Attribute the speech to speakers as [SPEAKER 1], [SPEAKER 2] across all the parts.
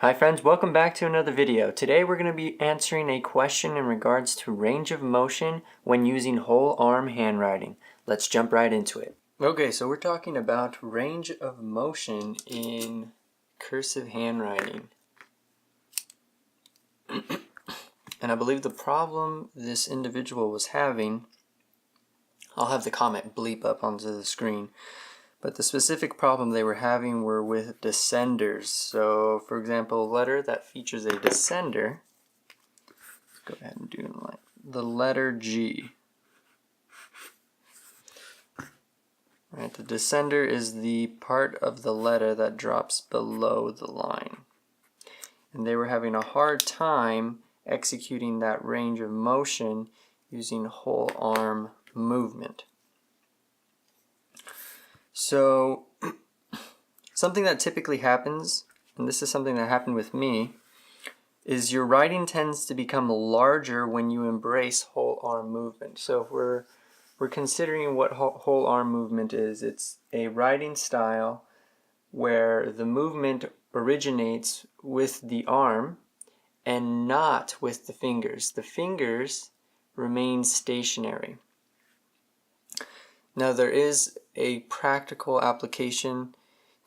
[SPEAKER 1] Hi friends, welcome back to another video. Today we're going to be answering a question in regards to range of motion when using whole arm handwriting. Let's jump right into it. Okay, so we're talking about range of motion in cursive handwriting. And I believe the problem this individual was having, I'll have the comment bleep up onto the screen, but the specific problem they were having were with descenders. So for example, a letter that features a descender, let's go ahead and do like the letter G. Right, the descender is the part of the letter that drops below the line. And they were having a hard time executing that range of motion using whole arm movement. So something that typically happens, and this is something that happened with me, is your writing tends to become larger when you embrace whole arm movement. So if we're considering what whole arm movement is, it's a writing style where the movement originates with the arm and not with the fingers. The fingers remain stationary. Now there is a practical application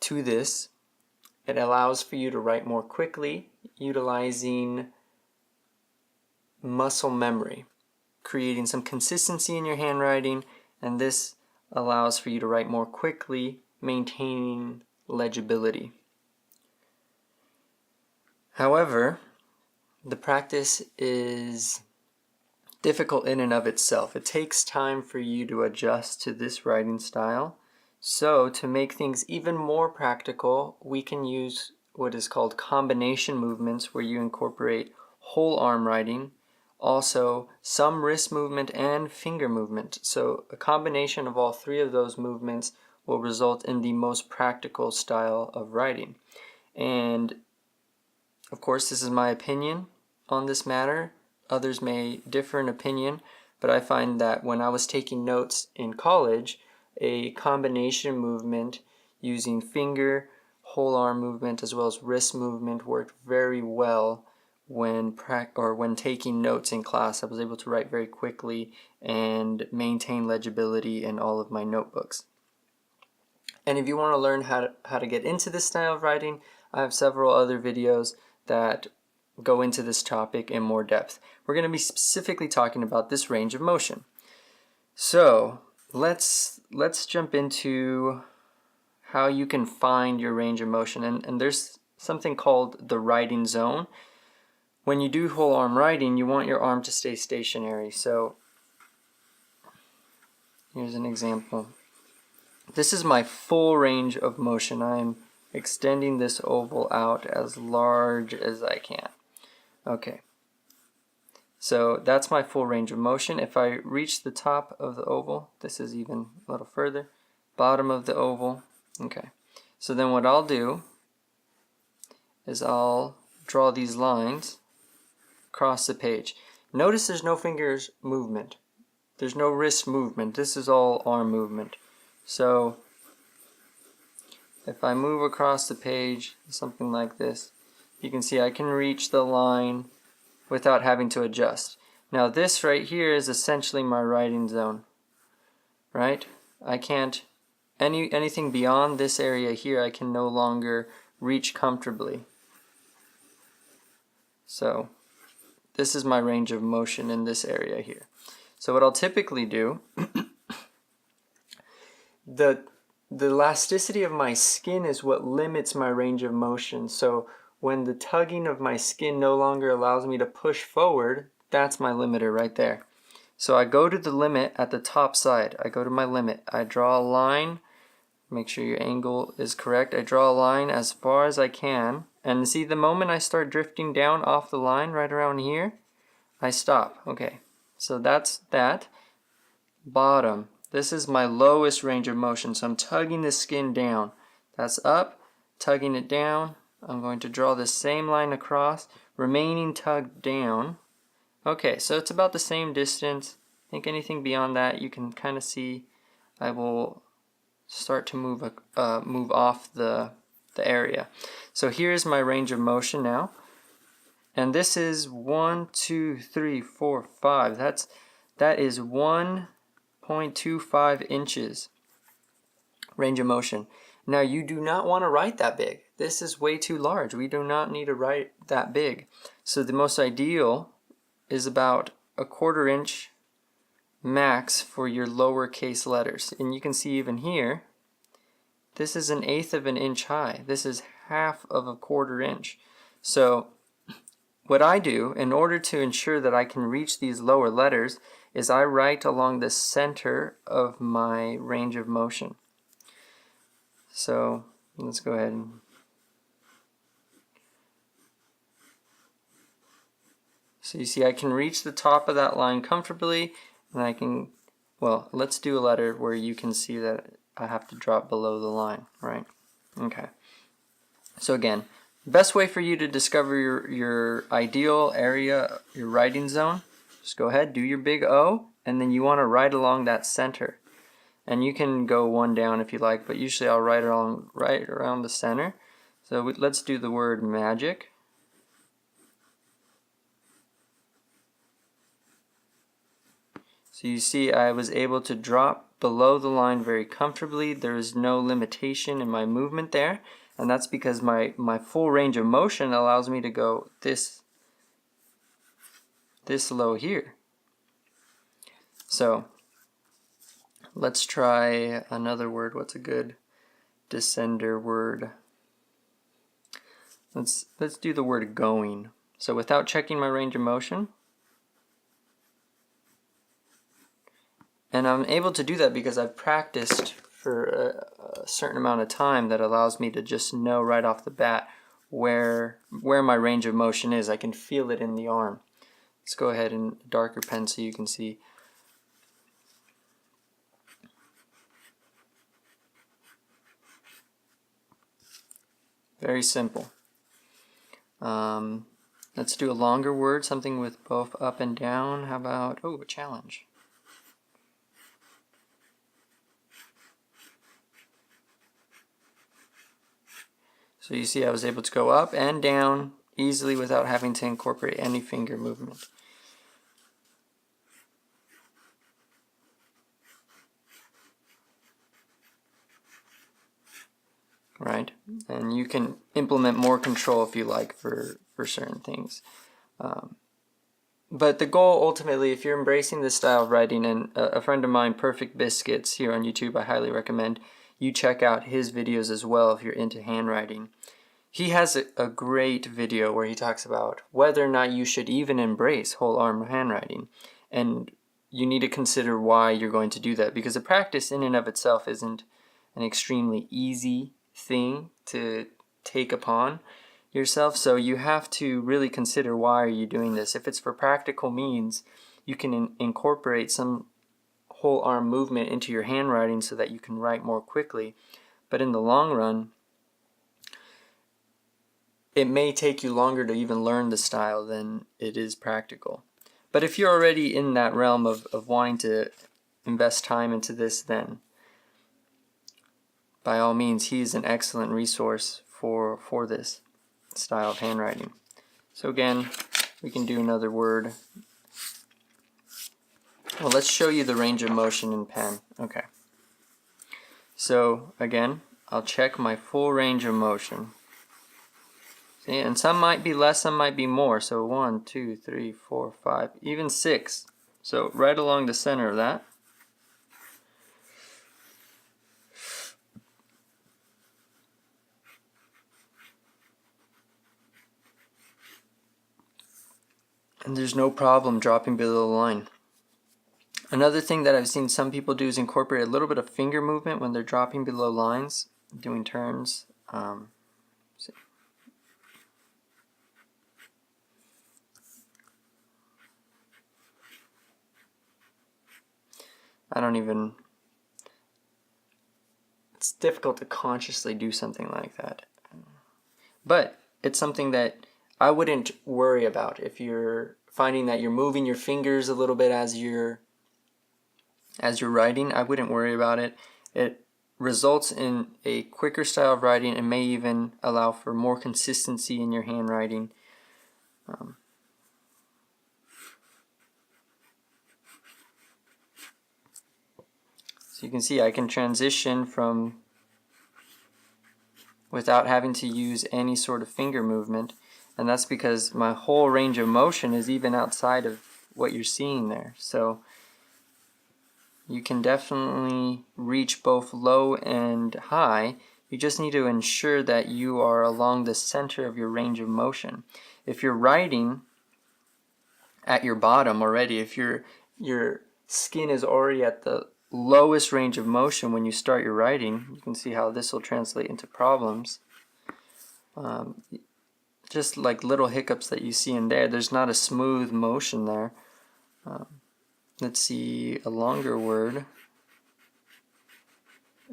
[SPEAKER 1] to this. It allows for you to write more quickly utilizing muscle memory, creating some consistency in your handwriting, and this allows for you to write more quickly, maintaining legibility. However, the practice is difficult in and of itself. It takes time for you to adjust to this writing style. So to make things even more practical, we can use what is called combination movements, where you incorporate whole arm writing, also some wrist movement and finger movement. So a combination of all three of those movements will result in the most practical style of writing. And of course, this is my opinion on this matter. Others may differ in opinion, but I find that when I was taking notes in college, a combination movement using finger, whole arm movement, as well as wrist movement worked very well when taking notes in class. I was able to write very quickly and maintain legibility in all of my notebooks. And if you want to learn how to get into this style of writing, I have several other videos that go into this topic in more depth. We're going to be specifically talking about this range of motion. So let's jump into how you can find your range of motion. And there's something called the writing zone. When you do whole arm writing, you want your arm to stay stationary. So here's an example. This is my full range of motion. I'm extending this oval out as large as I can. Okay, so that's my full range of motion. If I reach the top of the oval, this is even a little further, bottom of the oval. Okay, so then what I'll do is I'll draw these lines across the page. Notice there's no fingers movement. There's no wrist movement. This is all arm movement. So if I move across the page, something like this, you can see I can reach the line without having to adjust. Now this right here is essentially my writing zone, right? I can't, anything beyond this area here I can no longer reach comfortably. So this is my range of motion in this area here. So what I'll typically do, the elasticity of my skin is what limits my range of motion. So when the tugging of my skin no longer allows me to push forward, that's my limiter right there. So I go to the limit at the top side. I go to my limit. I draw a line. Make sure your angle is correct. I draw a line as far as I can. And see, the moment I start drifting down off the line right around here, I stop. Okay, so that's that. Bottom. This is my lowest range of motion. So I'm tugging the skin down. That's up, tugging it down. I'm going to draw the same line across, remaining tugged down. Okay, so it's about the same distance. I think anything beyond that, you can kind of see I will start to move off the the area. So here's my range of motion now. And this is 1, 2, 3, 4, 5. That is 1.25 inches range of motion. Now you do not want to write that big. This is way too large. We do not need to write that big. So the most ideal is about a 1/4 inch max for your lowercase letters. And you can see even here, this is 1/8 of an inch high. This is half of a 1/4 inch. So what I do in order to ensure that I can reach these lower letters is I write along the center of my range of motion. So let's go ahead and so you see I can reach the top of that line comfortably, and I can, well, let's do a letter where you can see that I have to drop below the line, right? Okay. So again, best way for you to discover your ideal area, your writing zone, just go ahead, do your big O, and then you want to write along that center. And you can go one down if you like, but usually I'll write right around the center. So let's do the word magic. So you see I was able to drop below the line very comfortably. There is no limitation in my movement there, and that's because my full range of motion allows me to go this low here. So let's try another word. What's a good descender word? Let's do the word going. So without checking my range of motion, and I'm able to do that because I've practiced for a certain amount of time that allows me to just know right off the bat where my range of motion is. I can feel it in the arm. Let's go ahead and darker pen so you can see. Very simple. Let's do a longer word, something with both up and down. How about, oh, a challenge. So you see I was able to go up and down easily without having to incorporate any finger movement. Right? And you can implement more control if you like for certain things. But the goal ultimately, if you're embracing this style of writing, and a friend of mine, Perfect Biscuits, here on YouTube, I highly recommend you check out his videos as well if you're into handwriting. He has a great video where he talks about whether or not you should even embrace whole arm handwriting. And you need to consider why you're going to do that, because the practice in and of itself isn't an extremely easy thing to take upon yourself. So you have to really consider, why are you doing this? If it's for practical means, you can incorporate some whole arm movement into your handwriting so that you can write more quickly. But in the long run, it may take you longer to even learn the style than it is practical. But if you're already in that realm of wanting to invest time into this, then by all means, he is an excellent resource for this style of handwriting. So again, we can do another word. Well, let's show you the range of motion in pen. Okay. So again, I'll check my full range of motion. See, and some might be less, some might be more. So 1, 2, 3, 4, 5, even 6. So right along the center of that. And there's no problem dropping below the line. Another thing that I've seen some people do is incorporate a little bit of finger movement when they're dropping below lines, doing terms. It's difficult to consciously do something like that. But it's something that I wouldn't worry about. If you're finding that you're moving your fingers a little bit as you're writing, I wouldn't worry about it. results in a quicker style of writing and may even allow for more consistency in your handwriting. So you can see I can transition from without having to use any sort of finger movement, and that's because my whole range of motion is even outside of what you're seeing there. So you can definitely reach both low and high. You just need to ensure that you are along the center of your range of motion. If you're writing at your bottom already, if your skin is already at the lowest range of motion when you start your writing, you can see how this will translate into problems. Just like little hiccups that you see in there, there's not a smooth motion there. Let's see a longer word,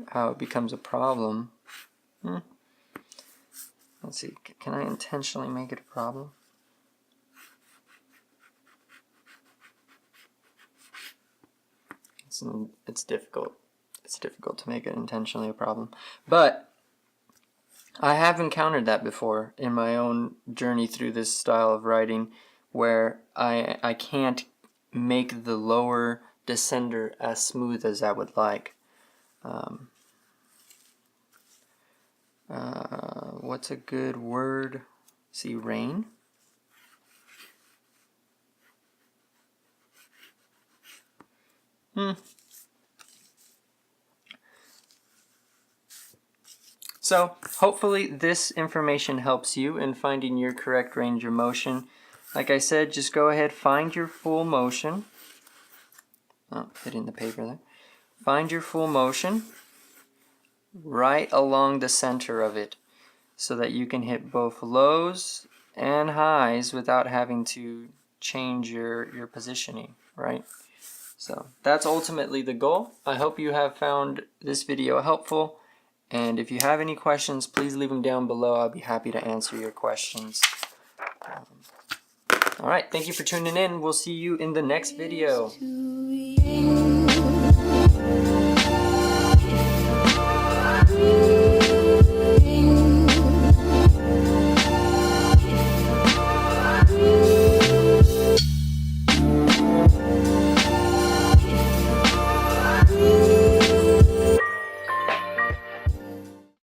[SPEAKER 1] how it becomes a problem. Let's see, can I intentionally make it a problem? It's difficult. It's difficult to make it intentionally a problem. But I have encountered that before in my own journey through this style of writing, where I can't make the lower descender as smooth as I would like. What's a good word? See, rain? So hopefully this information helps you in finding your correct range of motion. Like I said, just go ahead, find your full motion. Oh, hitting the paper there. Find your full motion right along the center of it so that you can hit both lows and highs without having to change your positioning, right? So that's ultimately the goal. I hope you have found this video helpful. And if you have any questions, please leave them down below. I'll be happy to answer your questions. All right, thank you for tuning in. We'll see you in the next video.